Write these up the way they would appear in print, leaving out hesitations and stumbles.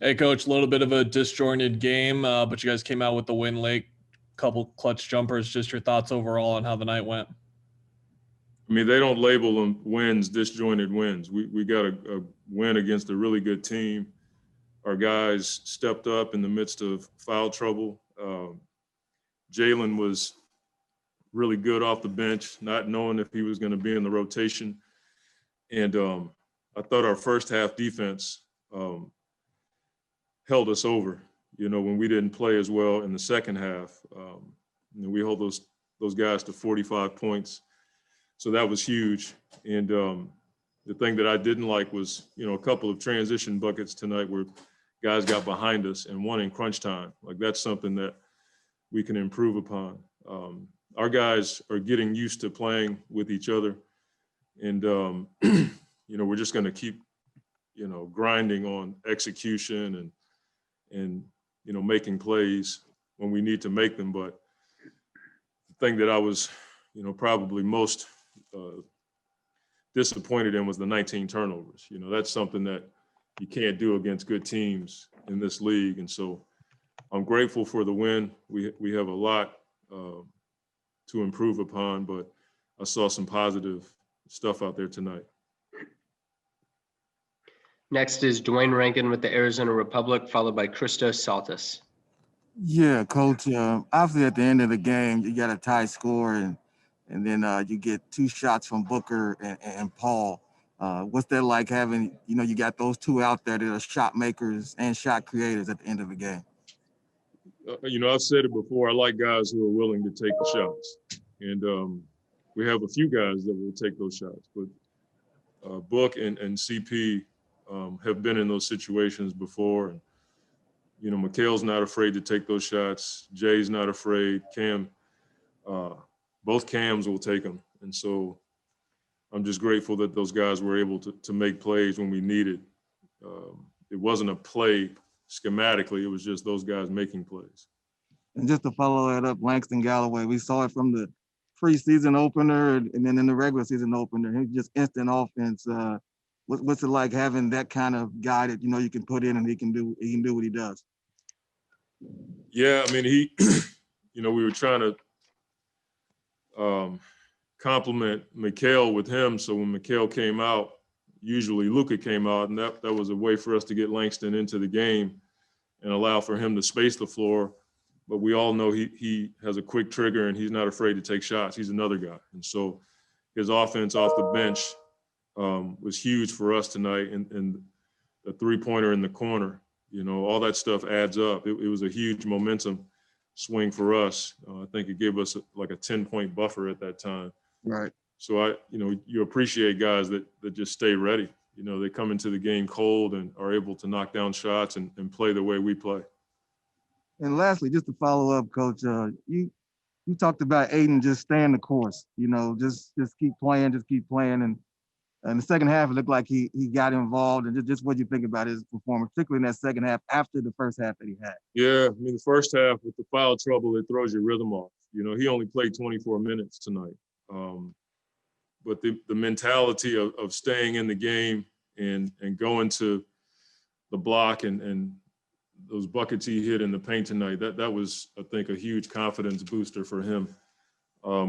Hey, Coach, a little bit of a disjointed game, but you guys came out with the win late. Couple clutch jumpers. Just your thoughts overall on how the night went. I mean, they don't label them wins, disjointed wins. We got a win against a really good team. Our guys stepped up in the midst of foul trouble. Jalen was really good off the bench, not knowing if he was going to be in the rotation. And I thought our first half defense held us over, when we didn't play as well in the second half. We hold those guys to 45 points. So that was huge. And the thing that I didn't like was, a couple of transition buckets tonight where guys got behind us and one in crunch time. Like, that's something that we can improve upon. Our guys are getting used to playing with each other. And, we're just going to keep, grinding on execution and making plays when we need to make them. But the thing that I was, probably most disappointed in was the 19 turnovers. That's something that you can't do against good teams in this league. And so I'm grateful for the win. We have a lot to improve upon, but I saw some positive stuff out there tonight. Next is Dwayne Rankin with the Arizona Republic, followed by Christos Saltis. Yeah, Coach. Obviously, at the end of the game, you got a tie score, and then you get two shots from Booker and Paul. What's that like having, you got those two out there that are shot makers and shot creators at the end of the game? I've said it before. I like guys who are willing to take the shots, and we have a few guys that will take those shots. But Book and CP have been in those situations before, and Mikal's not afraid to take those shots. Jay's not afraid. Cam, both Cams will take them, and so I'm just grateful that those guys were able to make plays when we needed. It wasn't a play schematically; it was just those guys making plays. And just to follow that up, Langston Galloway, we saw it from the preseason opener and then in the regular season opener. He just instant offense. What's it like having that kind of guy that you can put in and he can do what he does? Yeah, I mean, he, we were trying to compliment Mikal with him. So when Mikal came out, usually Luka came out, and that was a way for us to get Langston into the game and allow for him to space the floor. But we all know he has a quick trigger and he's not afraid to take shots. He's another guy. And so his offense off the bench was huge for us tonight. And the three-pointer in the corner, all that stuff adds up. It was a huge momentum swing for us. I think it gave us like a 10-point buffer at that time. Right. So you appreciate guys that just stay ready. They come into the game cold and are able to knock down shots and play the way we play. And lastly, just to follow up, Coach, you talked about Aiden just staying the course, just keep playing, And in the second half, it looked like he got involved. And just what you think about his performance, particularly in that second half after the first half that he had. Yeah, I mean, the first half with the foul trouble, it throws your rhythm off. He only played 24 minutes tonight. But the mentality of staying in the game and going to the block and those buckets he hit in the paint tonight, that was, I think, a huge confidence booster for him.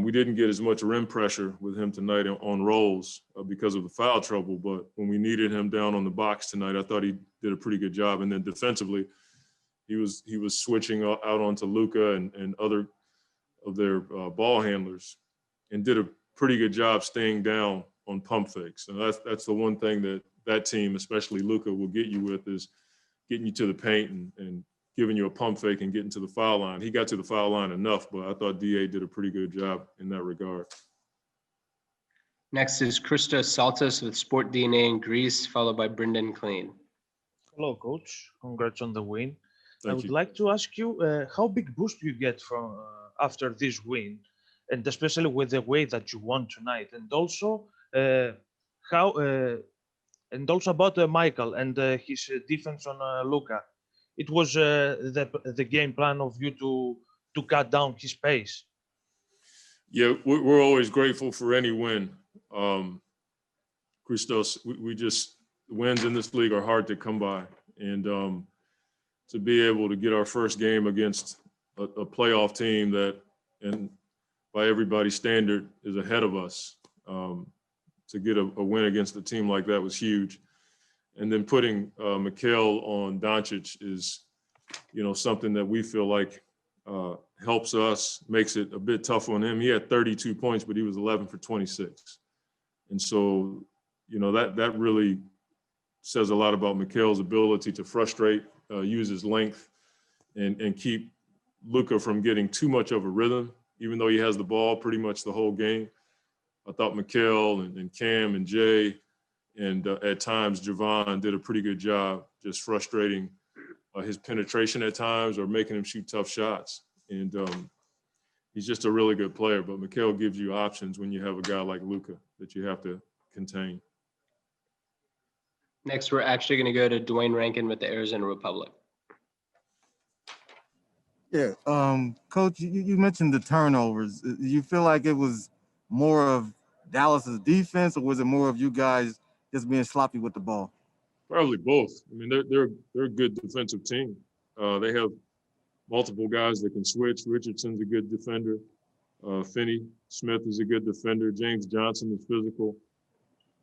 We didn't get as much rim pressure with him tonight on rolls because of the foul trouble, but when we needed him down on the box tonight, I thought he did a pretty good job. And then defensively, he was switching out onto Luka and other of their ball handlers and did a pretty good job staying down on pump fakes. And that's the one thing that team, especially Luka, will get you with is getting you to the paint and giving you a pump fake and getting to the foul line. He got to the foul line enough, but I thought DA did a pretty good job in that regard. Next is Christos Saltis with Sport DNA in Greece, followed by Brendan Clean. Hello, Coach. Congrats on the win. Thank I would you. like to ask you how big boost you get from after this win, and especially with the way that you won tonight, and also about Mikal and his defense on Luka. It was the game plan of you to cut down his pace. Yeah, we're always grateful for any win. Christos, we just, wins in this league are hard to come by. And to be able to get our first game against a playoff team that, and by everybody's standard, is ahead of us. To get a win against a team like that was huge. And then putting Mikal on Doncic is, something that we feel like helps us, makes it a bit tough on him. He had 32 points, but he was 11 for 26. And so, that really says a lot about Mikal's ability to frustrate, use his length, and keep Luka from getting too much of a rhythm, even though he has the ball pretty much the whole game. I thought Mikal and Cam and Jay and at times Javon did a pretty good job just frustrating his penetration at times or making him shoot tough shots. And he's just a really good player. But Mikal gives you options when you have a guy like Luka that you have to contain. Next, we're actually going to go to Dwayne Rankin with the Arizona Republic. Yeah, Coach, you mentioned the turnovers. Do you feel like it was more of Dallas's defense, or was it more of you guys just being sloppy with the ball? Probably both. I mean, they're a good defensive team. They have multiple guys that can switch. Richardson's a good defender. Finney Smith is a good defender. James Johnson is physical.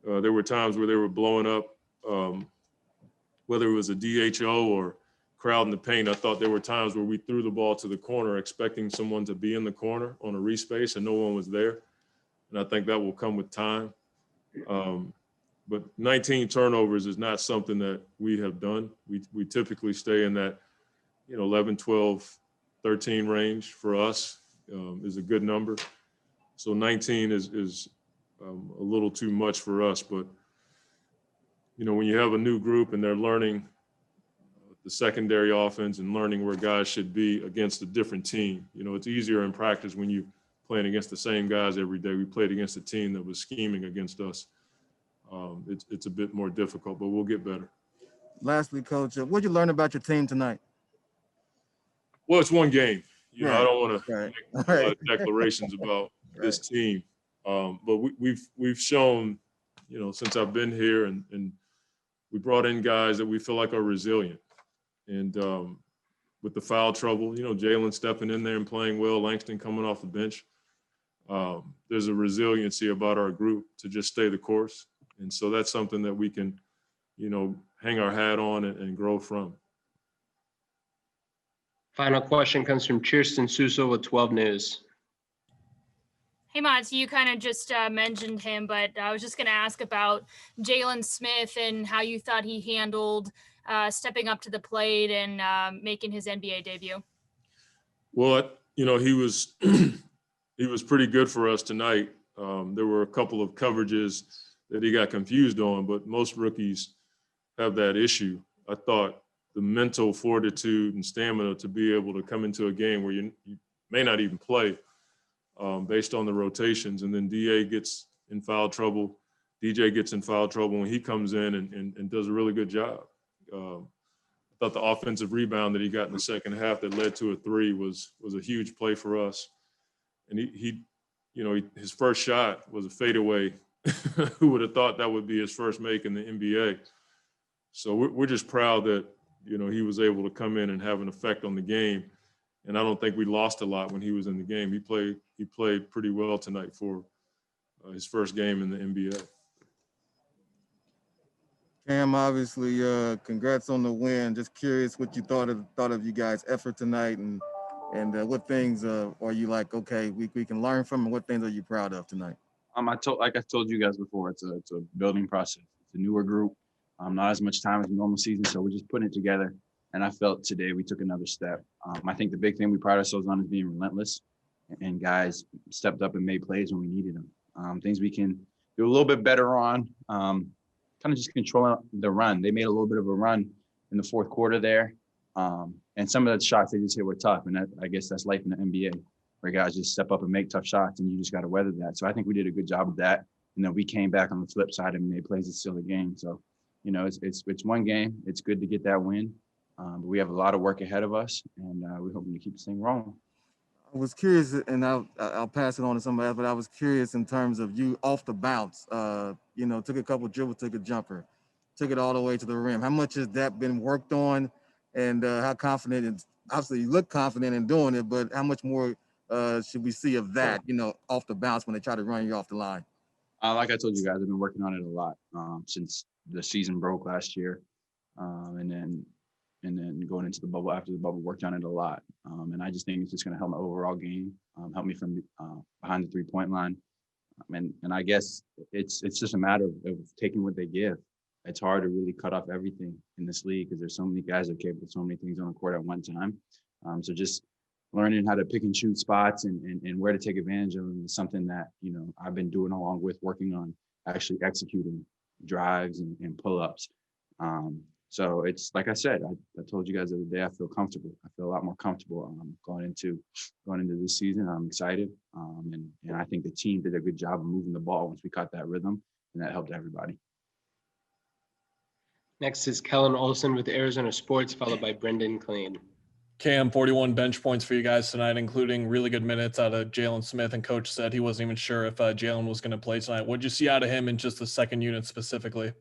There were times where they were blowing up, whether it was a DHO or crowd in the paint. I thought there were times where we threw the ball to the corner expecting someone to be in the corner on a respace and no one was there. And I think that will come with time. But 19 turnovers is not something that we have done. We typically stay in that, 11, 12, 13 range for us is a good number. So 19 is a little too much for us. But, when you have a new group and they're learning the secondary offense and learning where guys should be against a different team, it's easier in practice when you playing against the same guys every day. We played against a team that was scheming against us. It's a bit more difficult, but we'll get better. Lastly, Coach, what did you learn about your team tonight? Well, it's one game. Right. I don't want to Right. make a lot of declarations about this team, but we've shown, since I've been here, and we brought in guys that we feel like are resilient. And with the foul trouble, Jalen stepping in there and playing well, Langston coming off the bench. There's a resiliency about our group to just stay the course. And so that's something that we can, hang our hat on and grow from. Final question comes from Kirsten Suso with 12 News. Hey, Monty, you kind of just mentioned him, but I was just going to ask about Jalen Smith and how you thought he handled stepping up to the plate and making his NBA debut. Well, he was he was pretty good for us tonight. There were a couple of coverages that he got confused on, but most rookies have that issue. I thought the mental fortitude and stamina to be able to come into a game where you may not even play based on the rotations, and then DJ gets in foul trouble when he comes in and does a really good job. I thought the offensive rebound that he got in the second half that led to a three was a huge play for us. And his first shot was a fadeaway. Who would have thought that would be his first make in the NBA? So we're just proud that, he was able to come in and have an effect on the game. And I don't think we lost a lot when he was in the game. He played pretty well tonight for his first game in the NBA. Cam, obviously, congrats on the win. Just curious what you thought of you guys' effort tonight, and what things are you like, okay, we can learn from, and what things are you proud of tonight? I told you guys before, it's a building process. It's a newer group, not as much time as a normal season, so we're just putting it together. And I felt today we took another step. I think the big thing we pride ourselves on is being relentless, and guys stepped up and made plays when we needed them. Things we can do a little bit better on, kind of just controlling the run. They made a little bit of a run in the fourth quarter there. And some of the shots they just hit were tough. And I guess that's life in the NBA, where guys just step up and make tough shots, and you just got to weather that. So I think we did a good job of that. And then we came back on the flip side and made plays to seal the game. So, it's one game. It's good to get that win. But we have a lot of work ahead of us, and we're hoping to keep this thing rolling. I was curious, and I'll pass it on to somebody else, but I was curious in terms of you off the bounce, took a couple dribbles, took a jumper, took it all the way to the rim. How much has that been worked on? and how confident, and obviously you look confident in doing it, but how much more should we see of that, off the bounce when they try to run you off the line? Like I told you guys, I've been working on it a lot since the season broke last year, and then going into the bubble after the bubble, worked on it a lot. And I just think it's just going to help my overall game, help me from behind the 3-point line. And I guess it's just a matter of taking what they give. It's hard to really cut off everything in this league because there's so many guys that are capable of so many things on the court at one time. So just learning how to pick and choose spots and where to take advantage of them is something that, I've been doing along with working on actually executing drives and pull-ups. So it's like I said, I told you guys the other day, I feel comfortable. I feel a lot more comfortable going into this season. I'm excited. And I think the team did a good job of moving the ball once we caught that rhythm, and that helped everybody. Next is Kellen Olson with Arizona Sports, followed by Brendan Clean. Cam, 41 bench points for you guys tonight, including really good minutes out of Jalen Smith. And coach said he wasn't even sure if Jalen was going to play tonight. What did you see out of him in just the second unit specifically?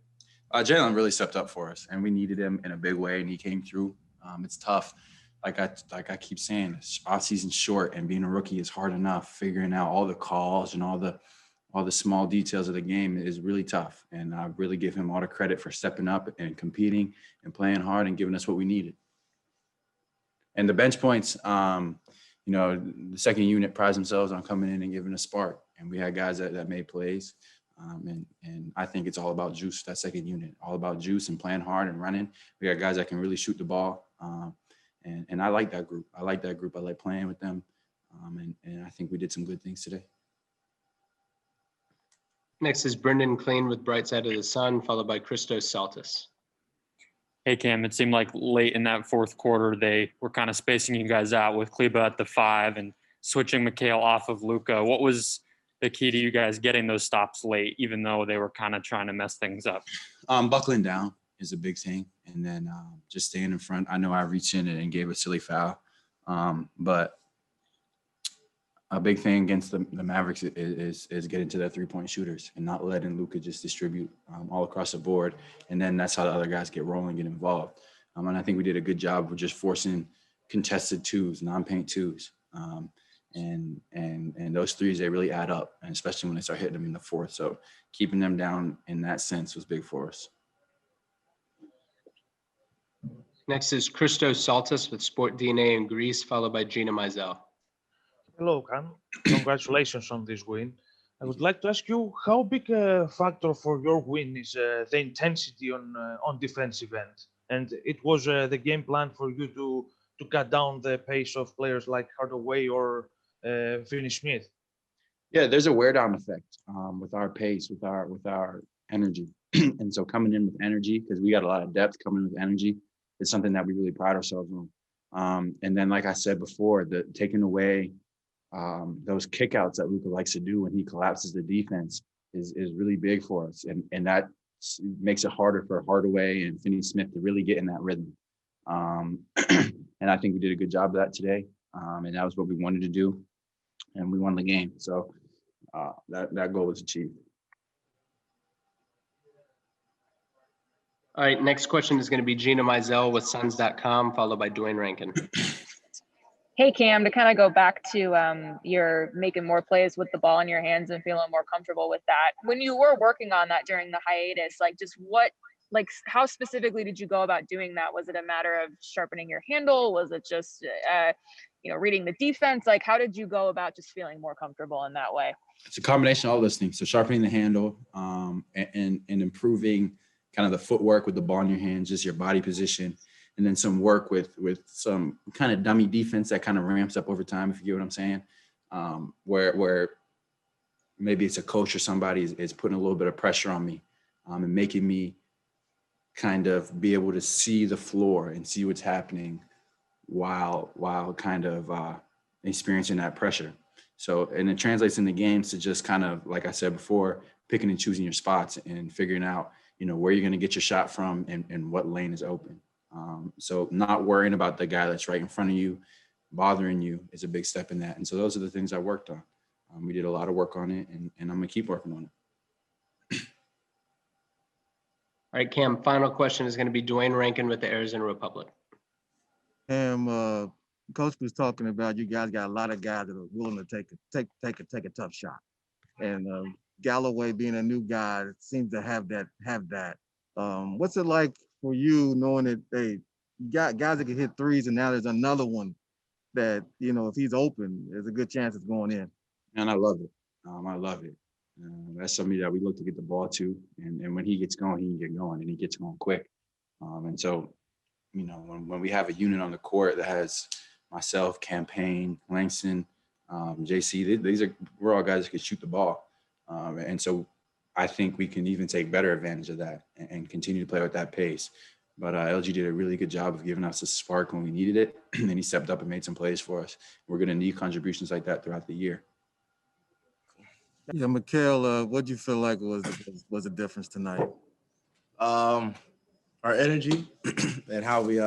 Jalen really stepped up for us, and we needed him in a big way, and he came through. It's tough. Like I keep saying, off season's short, and being a rookie is hard enough. Figuring out all the calls and all the small details of the game is really tough. And I really give him all the credit for stepping up and competing and playing hard and giving us what we needed. And the bench points, the second unit prides themselves on coming in and giving a spark. And we had guys that made plays. And I think it's all about juice, that second unit, all about juice and playing hard and running. We got guys that can really shoot the ball. And I like that group. I like playing with them. And I think we did some good things today. Next is Brendan Clean with Bright Side of the Sun, followed by Christos Saltis. Hey, Cam, it seemed like late in that fourth quarter, they were kind of spacing you guys out with Kleba at the 5 and switching Mikal off of Luka. What was the key to you guys getting those stops late, even though they were kind of trying to mess things up? Buckling down is a big thing. And then just staying in front. I know I reached in and gave a silly foul. But a big thing against the Mavericks is getting to their 3-point shooters and not letting Luka just distribute all across the board. And then that's how the other guys get rolling, get involved. And I think we did a good job of just forcing contested twos, non-paint twos. And those threes, they really add up, and especially when they start hitting them in the fourth. So keeping them down in that sense was big for us. Next is Christos Saltis with Sport DNA in Greece, followed by Gina Mizell. Hello, Cam. Congratulations on this win. I would like to ask you how big a factor for your win is the intensity on defensive end, and it was the game plan for you to cut down the pace of players like Hardaway or Finney-Smith. Yeah, there's a wear down effect with our pace, with our energy, and so coming in with energy, because we got a lot of depth coming with energy, is something that we really pride ourselves on. And then, like I said before, the taking away those kickouts that Luka likes to do when he collapses the defense is really big for us. And that makes it harder for Hardaway and Finney-Smith to really get in that rhythm. And I think we did a good job of that today. And that was what we wanted to do. And we won the game. So that goal was achieved. All right, next question is going to be Gina Mizell with Suns.com, followed by Dwayne Rankin. Hey, Cam, to kind of go back to you're making more plays with the ball in your hands and feeling more comfortable with that. When you were working on that during the hiatus, how specifically did you go about doing that? Was it a matter of sharpening your handle? Was it just, reading the defense? Like, how did you go about just feeling more comfortable in that way? It's a combination of all those things. So sharpening the handle and improving kind of the footwork with the ball in your hands, just your body position. And then some work with some kind of dummy defense that kind of ramps up over time, if you get what I'm saying, where maybe it's a coach or somebody is putting a little bit of pressure on me and making me kind of be able to see the floor and see what's happening while kind of experiencing that pressure. So, and it translates into games to just kind of, like I said before, picking and choosing your spots and figuring out, where you're going to get your shot from and what lane is open. So not worrying about the guy that's right in front of you, bothering you is a big step in that. And so those are the things I worked on. We did a lot of work on it, and I'm going to keep working on it. All right, Cam, final question is going to be Dwayne Rankin with the Arizona Republic. Coach was talking about you guys got a lot of guys that are willing to take a tough shot, and Galloway being a new guy seems to have that. What's it like for you knowing that you got guys that can hit threes, and now there's another one that if he's open, there's a good chance it's going in. And I love it. I love it. That's somebody that we look to get the ball to, and when he gets going, he can get going, and he gets going quick. And so, when we have a unit on the court that has myself, Campaign, Langston, JC, we're all guys that can shoot the ball. And so I think we can even take better advantage of that and continue to play with that pace. But LG did a really good job of giving us a spark when we needed it, and he stepped up and made some plays for us. We're going to need contributions like that throughout the year. Yeah, Mikal, what do you feel like was a difference tonight? Our energy and how we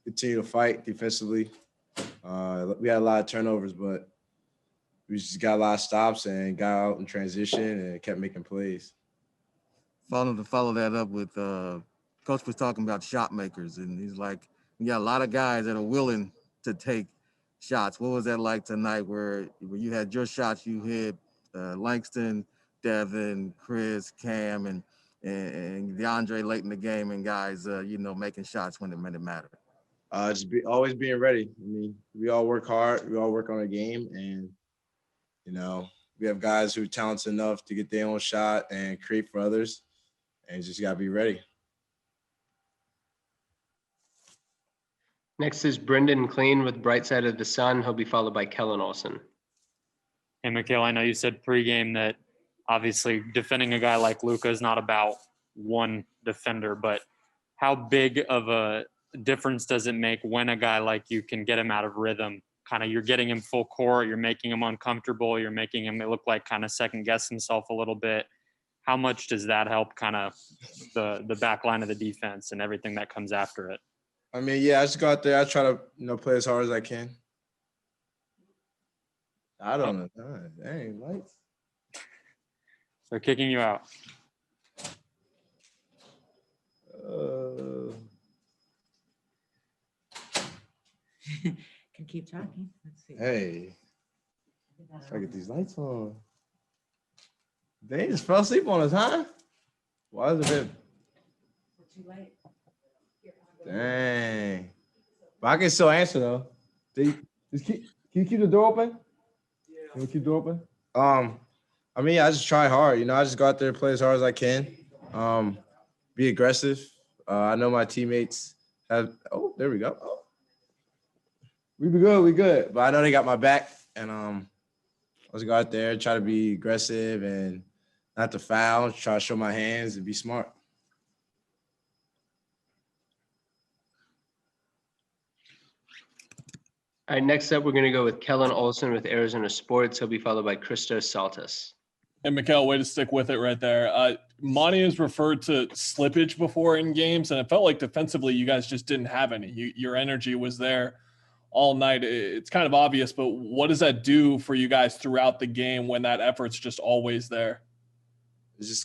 continue to fight defensively. We had a lot of turnovers, but we just got a lot of stops and got out in transition and kept making plays. Follow that up with Coach was talking about shot makers, and he's like, we got a lot of guys that are willing to take shots. What was that like tonight where you had your shots you hit, Langston, Devin, Chris, Cam, and DeAndre late in the game, and guys, making shots when it mattered? Always being ready. I mean, we all work hard. We all work on a game, and we have guys who are talented enough to get their own shot and create for others, and just gotta be ready. Next is Brendan Clean with Bright Side of the Sun. He'll be followed by Kellen Olson. Hey, Mikal, I know you said pregame that obviously defending a guy like Luka is not about one defender, but how big of a difference does it make when a guy like you can get him out of rhythm? Kind of you're getting him full court, you're making him uncomfortable, you're making him look like kind of second guess himself a little bit. How much does that help kind of the back line of the defense and everything that comes after it? I mean, yeah, I just go out there. I try to, play as hard as I can. I don't know. Dang, lights. They're kicking you out. Can keep talking. Let's see. Hey, try to get these lights on. They just fell asleep on us, huh? Why is it? Too late. Dang. But I can still answer though. Can you keep the door open? Yeah. Can you keep the door open? I mean, I just try hard. I just go out there and play as hard as I can. Be aggressive. I know my teammates have. Oh, there we go. Oh. We good. But I know they got my back, and let's go out there, try to be aggressive and not to foul. Try to show my hands and be smart. All right, next up, we're going to go with Kellen Olson with Arizona Sports. He'll be followed by Christos Saltis. And Mikal, way to stick with it right there. Monty has referred to slippage before in games, and it felt like defensively you guys just didn't have any. Your energy was there all night. It's kind of obvious, but what does that do for you guys throughout the game when that effort's just always there? It's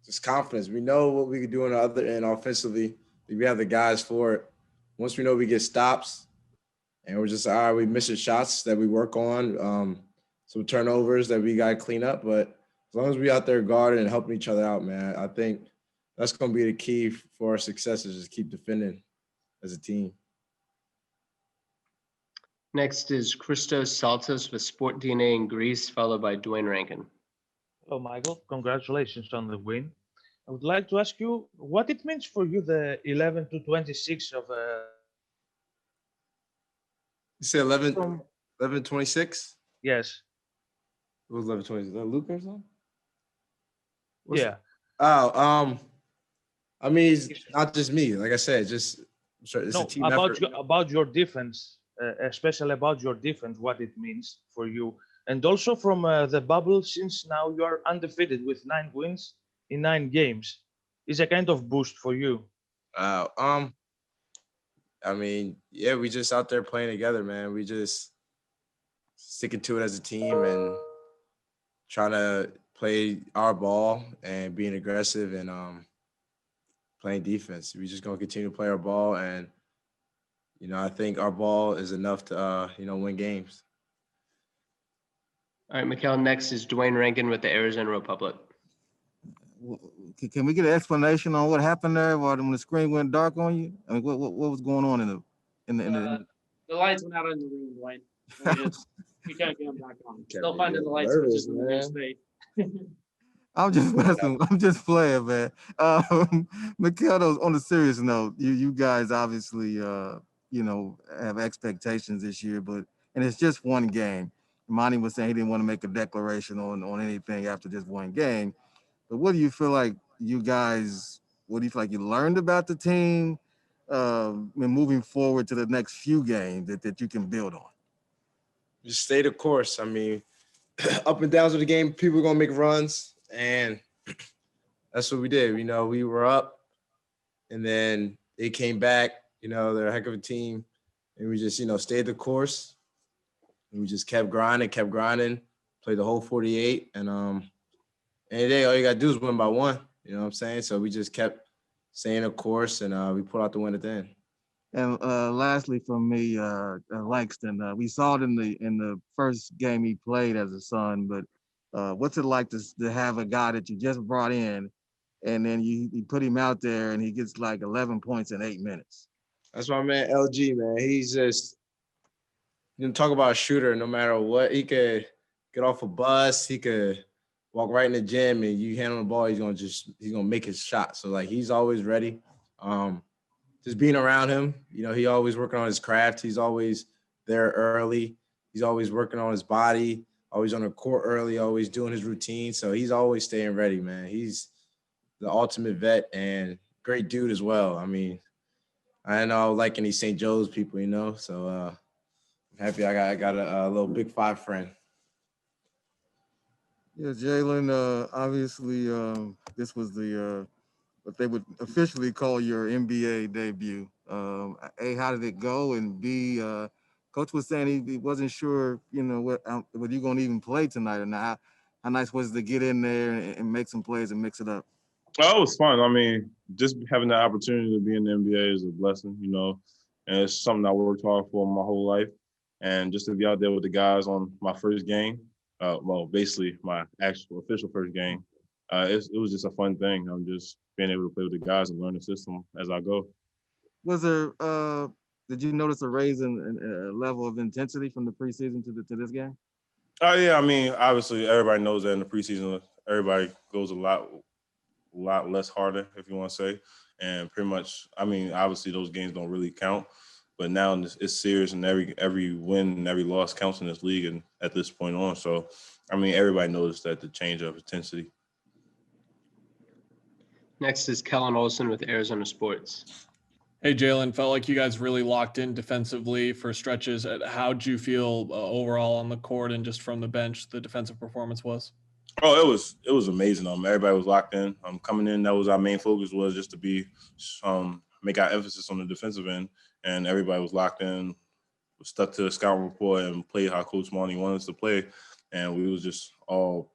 just confidence. We know what we can do on the other end offensively. We have the guys for it. Once we know we get stops, and we're just, all right, we missing shots that we work on, some turnovers that we got to clean up. But as long as we out there guarding and helping each other out, man, I think that's going to be the key for our success is just keep defending as a team. Next is Christos Saltis with Sport DNA in Greece, followed by Dwayne Rankin. Hello, Michael. Congratulations on the win. I would like to ask you what it means for you, the 11-26 of You said 11-26? Yes. It was 11-26. Is that Luka or something? Yeah. Oh, I mean, it's not just me. Like I said, it's a team effort. About your defense, especially about your defense, what it means for you. And also from the bubble, since now you are undefeated with 9 wins in 9 games, is a kind of boost for you. I mean, yeah, we just out there playing together, man. We just sticking to it as a team and trying to play our ball and being aggressive and playing defense. We just gonna continue to play our ball and I think our ball is enough to, win games. All right, Mikal, next is Dwayne Rankin with the Arizona Republic. Can we get an explanation on what happened there when the screen went dark on you? I mean, what was going on in the The lights went out in the room, Dwayne. We can't get them back on. Still finding the light nervous, switches in the new state. I'm just messing. I'm just playing, man. Mikal, on a serious note, you guys obviously have expectations this year, and it's just one game. Monty was saying he didn't want to make a declaration on anything after just one game. But what do you feel like you learned about the team and moving forward to the next few games that you can build on? Just stay the course. I mean, up and downs of the game, people are going to make runs, and that's what we did. We were up, and then they came back. They're a heck of a team, and we just, stayed the course, and we just kept grinding, played the whole 48, and any day, all you got to do is win by one. You know what I'm saying? So we just kept staying the course, and we pulled out the win at the end. And lastly, from me, Langston, we saw it in the first game he played as a Sun, but what's it like to have a guy that you just brought in, and then you put him out there and he gets like 11 points in 8 minutes? That's my man, LG, man. He's just, talk about a shooter no matter what. He could get off a bus. He could walk right in the gym, and you hand him the ball, he's gonna make his shot. So like he's always ready. Just being around him, he always working on his craft. He's always there early. He's always working on his body, always on the court early, always doing his routine. So he's always staying ready, man. He's the ultimate vet and great dude as well. I mean, I know like any St. Joe's people, So I'm happy I got a little Big Five friend. Yeah, Jalen, obviously this was what they would officially call your NBA debut. A, how did it go? And B, Coach was saying he wasn't sure, whether you're going to even play tonight or not. How nice was it to get in there and make some plays and mix it up? Oh, it was fun. I mean, just having the opportunity to be in the NBA is a blessing, and it's something I worked hard for my whole life. And just to be out there with the guys on my first game, basically my actual official first game, it was just a fun thing. I'm just being able to play with the guys and learn the system as I go. Was there, did you notice a raise in level of intensity from the preseason to this game? Oh, yeah. I mean, obviously, everybody knows that in the preseason, everybody goes a lot less harder, if you want to say. And pretty much, I mean, obviously, those games don't really count. But now it's serious, and every win and every loss counts in this league and at this point on. So, I mean, everybody knows that the change of intensity. Next is Kellen Olson with Arizona Sports. Hey, Jalen, felt like you guys really locked in defensively for stretches. How'd you feel overall on the court and just from the bench, the defensive performance was? Oh, it was amazing. Everybody was locked in. Coming in, that was our main focus, was just to be make our emphasis on the defensive end, and everybody was locked in, was stuck to the scout report and played how Coach Monty wanted us to play, and we was just all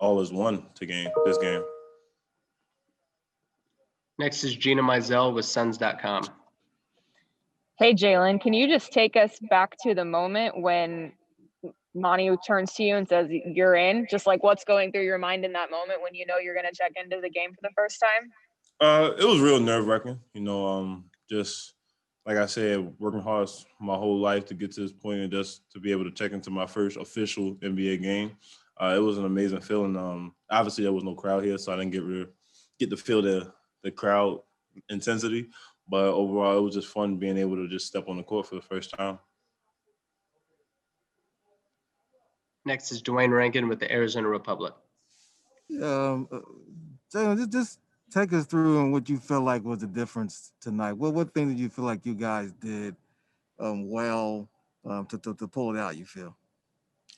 as one to this game. Next is Gina Mizell with Suns.com. Hey, Jalen, can you just take us back to the moment when Monty turns to you and says, you're in? Just like what's going through your mind in that moment when you know you're going to check into the game for the first time? It was real nerve-wracking, just like I said, working hard my whole life to get to this point and just to be able to check into my first official NBA game. It was an amazing feeling. Obviously, there was no crowd here, so I didn't get to feel the crowd intensity. But overall, it was just fun being able to just step on the court for the first time. Next is Dwayne Rankin with the Arizona Republic. Jalen, just take us through on what you felt like was the difference tonight. What thing did you feel like you guys did well to pull it out, you feel?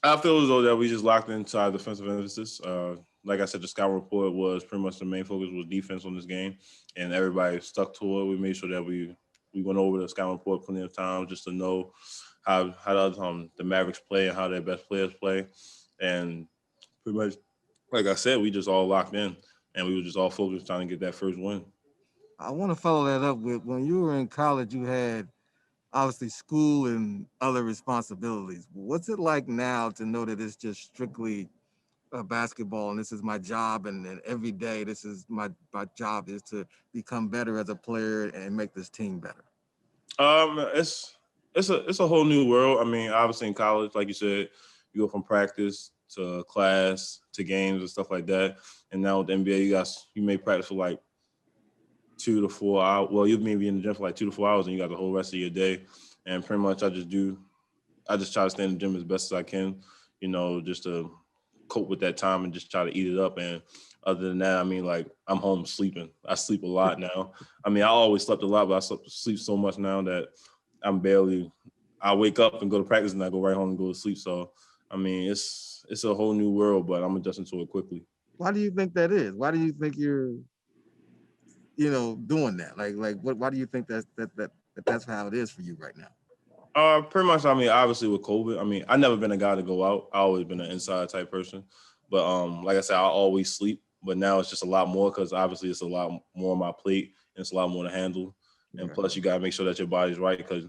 I feel as though that we just locked into our defensive emphasis. Like I said, the scout report was pretty much the main focus was defense on this game, and everybody stuck to it. We made sure that we went over the scout report plenty of times just to know how the Mavericks play and how their best players play. And pretty much, like I said, we just all locked in, and we were just all focused trying to get that first win. I want to follow that up with, when you were in college, you had obviously school and other responsibilities. What's it like now to know that it's just strictly basketball and this is my job, and every day this is my job is to become better as a player and make this team better? It's a whole new world. I mean, obviously in college, like you said, you go from practice to class to games and stuff like that. And now with the NBA, you may practice for like 2 to 4 hours. Well, you may be in the gym for like 2 to 4 hours, and you got the whole rest of your day. And pretty much, I just try to stay in the gym as best as I can, just to cope with that time and just try to eat it up. And other than that, I mean, like, I'm home sleeping. I sleep a lot now. I mean, I always slept a lot, but I sleep so much now that I wake up and go to practice and I go right home and go to sleep. So, I mean, it's a whole new world, but I'm adjusting to it quickly. Why do you think that is? Why do you think you're, doing that? Why do you think that's how it is for you right now? Pretty much, I mean, obviously with COVID, I mean, I've never been a guy to go out. I always been an inside type person. But like I said, I always sleep. But now it's just a lot more because obviously it's a lot more on my plate and it's a lot more to handle. And plus, you got to make sure that your body's right because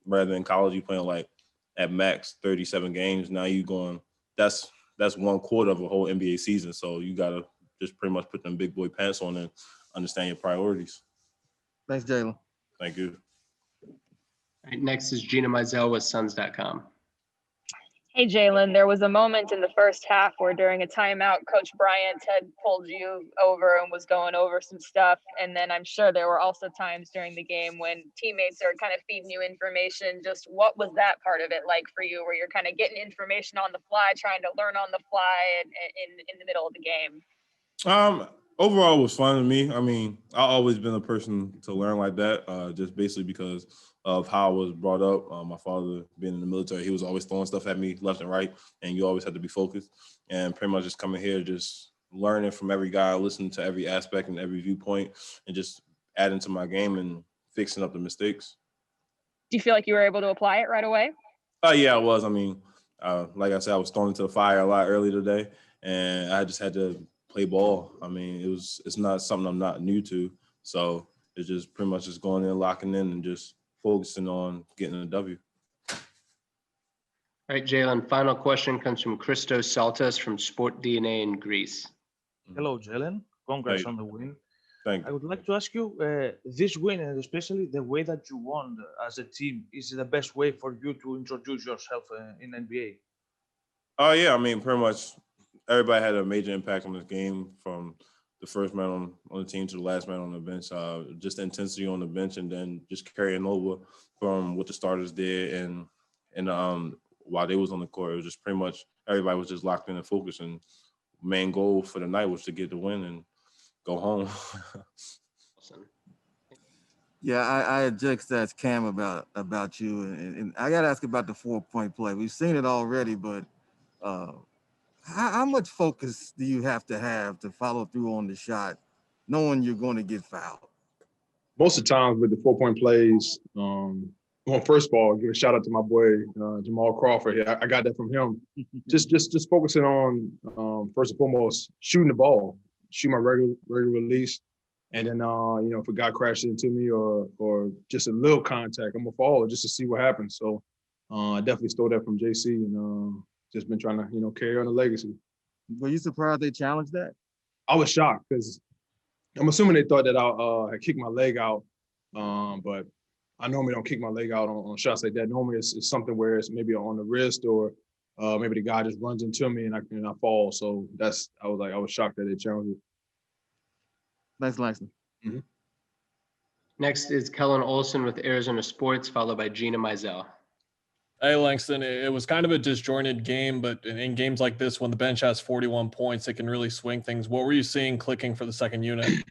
rather than college, you playing like at max 37 games. Now you going, that's 1/4 of a whole NBA season. So you got to just pretty much put them big boy pants on and understand your priorities. Thanks, Jalen. Thank you. All right, next is Gina Mizell with Suns.com. Hey, Jalen, there was a moment in the first half where during a timeout, Coach Bryant had pulled you over and was going over some stuff. And then I'm sure there were also times during the game when teammates are kind of feeding you information. Just what was that part of it like for you, where you're kind of getting information on the fly, trying to learn on the fly in the middle of the game? Overall, it was fun to me. I mean, I've always been a person to learn like that, just basically because of how I was brought up. My father being in the military, he was always throwing stuff at me left and right, and you always had to be focused. And pretty much just coming here, just learning from every guy, listening to every aspect and every viewpoint, and just adding to my game and fixing up the mistakes. Do you feel like you were able to apply it right away? Yeah, I was. I mean, like I said, I was thrown into the fire a lot early today, and I just had to play ball. I mean, it's not something I'm not new to. So it's just pretty much just going in, locking in, and just focusing on getting a W. All right, Jalen, final question comes from Christos Saltas from Sport DNA in Greece. Hello, Jalen. Congrats on the win. Thank you. I would like to ask you, this win, and especially the way that you won as a team, is the best way for you to introduce yourself in NBA? Yeah, I mean, pretty much everybody had a major impact on this game, from the first man on the team to the last man on the bench. Just the intensity on the bench, and then just carrying over from what the starters did, and while they was on the court, it was just pretty much everybody was just locked in and focused. And main goal for the night was to get the win and go home. Yeah, I had just asked Cam about you, and I got to ask about the 4-point play. We've seen it already, but how much focus do you have to follow through on the shot, knowing you're going to get fouled? Most of the times with the 4-point plays, well, first of all, give a shout out to my boy Jamal Crawford. I got that from him. just focusing on first and foremost shooting the ball, shoot my regular release, and then if a guy crashes into me or just a little contact, I'm gonna follow just to see what happens. So I definitely stole that from JC and just been trying to carry on the legacy. Were you surprised they challenged that? I was shocked because I'm assuming they thought that I had kicked my leg out, but I normally don't kick my leg out on shots like that. Normally it's something where it's maybe on the wrist or maybe the guy just runs into me and I fall. So I was shocked that they challenged it. Thanks, Langston. Mm-hmm. Next is Kellen Olson with Arizona Sports, followed by Gina Mizell. Hey, Langston, it was kind of a disjointed game, but in games like this, when the bench has 41 points, it can really swing things. What were you seeing clicking for the second unit?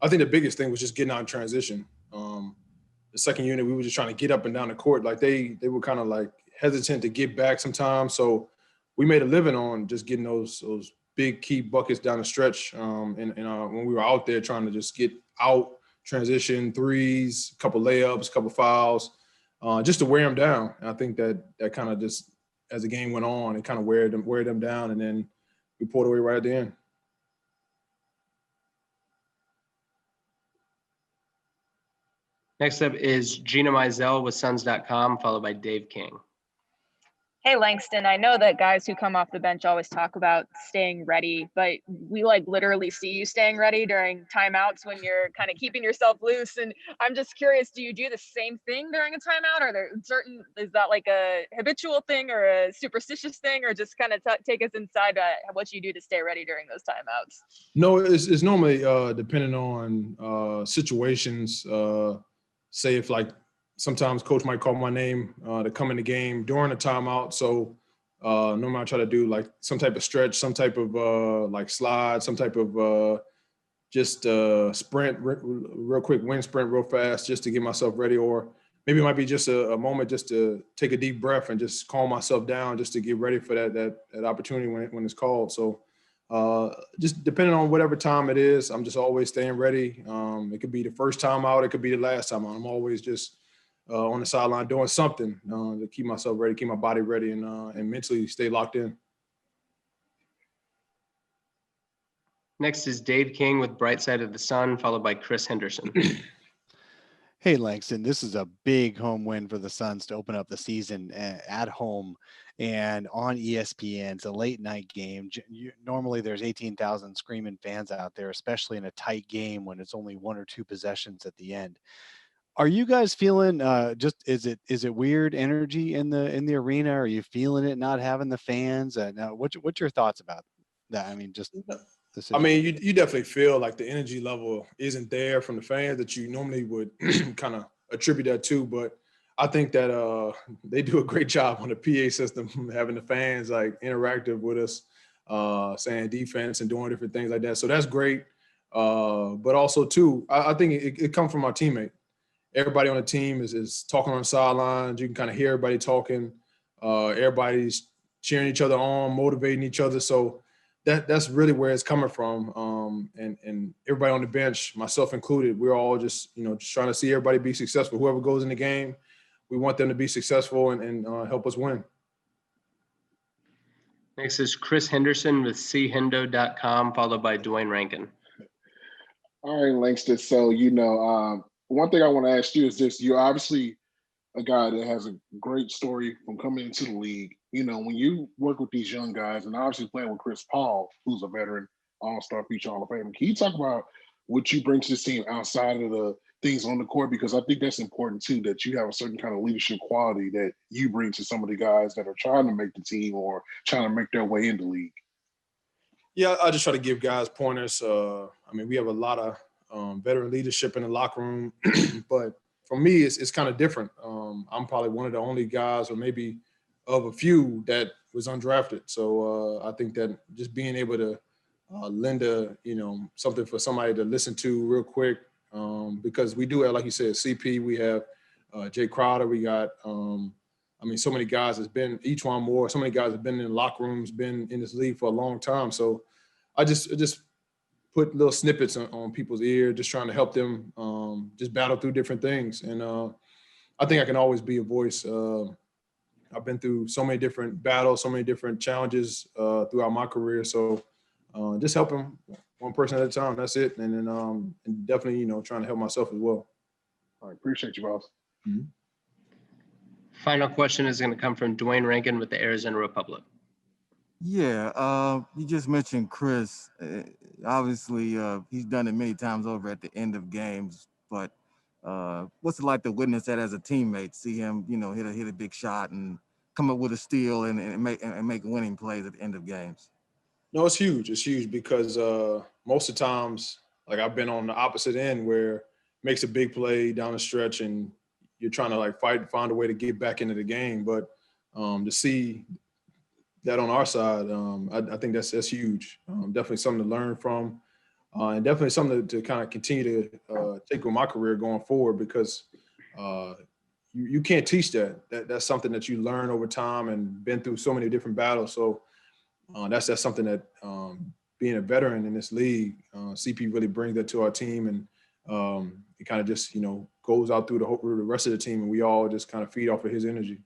I think the biggest thing was just getting out in transition. The second unit, we were just trying to get up and down the court. Like they were kind of like hesitant to get back sometimes. So we made a living on just getting those big key buckets down the stretch. And when we were out there trying to just get out, transition, threes, a couple layups, a couple fouls, just to wear them down. And I think that kind of just, as the game went on, it kind of wear them down, and then we pulled away right at the end. Next up is Gina Mizell with Suns.com, followed by Dave King. Hey, Langston, I know that guys who come off the bench always talk about staying ready, but we like literally see you staying ready during timeouts when you're kind of keeping yourself loose. And I'm just curious, do you do the same thing during a timeout? Are there is that like a habitual thing or a superstitious thing, or just kind of take us inside what you do to stay ready during those timeouts? No, it's normally depending on situations. Say if like sometimes coach might call my name to come in the game during a timeout. So normally I try to do like some type of stretch, some type of like slide, some type of just sprint, real quick wind sprint real fast just to get myself ready. Or maybe it might be just a moment just to take a deep breath and just calm myself down just to get ready for that opportunity when it's called. So just depending on whatever time it is, I'm just always staying ready. It could be the first time out, it could be the last time out. I'm always just on the sideline doing something to keep myself ready, keep my body ready, and mentally stay locked in. Next is Dave King with Bright Side of the Sun, followed by Chris Henderson. Hey, Langston, this is a big home win for the Suns to open up the season at home and on ESPN. It's a late night game. Normally there's 18,000 screaming fans out there, especially in a tight game when it's only one or two possessions at the end. Are you guys feeling is it weird energy in the arena? Are you feeling it not having the fans? Now, what's your thoughts about that? I mean, just you definitely feel like the energy level isn't there from the fans that you normally would kind of attribute that to. But I think that they do a great job on the PA system, having the fans like interactive with us, saying defense and doing different things like that. So that's great. But also too, I think it comes from our teammate. Everybody on the team is talking on the sidelines. You can kind of hear everybody talking. Everybody's cheering each other on, motivating each other. So that's really where it's coming from. And everybody on the bench, myself included, we're all just trying to see everybody be successful. Whoever goes in the game, we want them to be successful and help us win. Next is Chris Henderson with chendo.com, followed by Dwayne Rankin. All right, Langston. So, one thing I want to ask you is this. You're obviously a guy that has a great story from coming into the league. When you work with these young guys and obviously playing with Chris Paul, who's a veteran, all-star, future Hall of Famer, can you talk about what you bring to this team outside of the things on the court? Because I think that's important too, that you have a certain kind of leadership quality that you bring to some of the guys that are trying to make the team or trying to make their way in the league. Yeah, I just try to give guys pointers. We have a lot of veteran leadership in the locker room, but for me, it's kind of different. I'm probably one of the only guys, or maybe of a few, that was undrafted. So I think that just being able to lend something for somebody to listen to real quick, because we do have, like you said, CP. We have Jay Crowder. We got, so many guys has been, each one more. So many guys have been in locker rooms, been in this league for a long time. So I just put little snippets on people's ear, just trying to help them just battle through different things. And I think I can always be a voice. I've been through so many different battles, so many different challenges throughout my career. So just helping one person at a time, that's it. And then and definitely, trying to help myself as well. All right, appreciate you, boss. Mm-hmm. Final question is going to come from Dwayne Rankin with the Arizona Republic. Yeah, you just mentioned Chris. Obviously, he's done it many times over at the end of games. But what's it like to witness that as a teammate? See him, hit a big shot and come up with a steal and make winning plays at the end of games. No, it's huge. It's huge because most of the times, like I've been on the opposite end where it makes a big play down the stretch and you're trying to find a way to get back into the game. But to see that on our side, I think that's huge. Definitely something to learn from, and definitely something to kind of continue to take with my career going forward, because you can't teach that. That's something that you learn over time and been through so many different battles. So that's something that being a veteran in this league, CP really brings that to our team, and it kind of just goes out through the rest of the team, and we all just kind of feed off of his energy.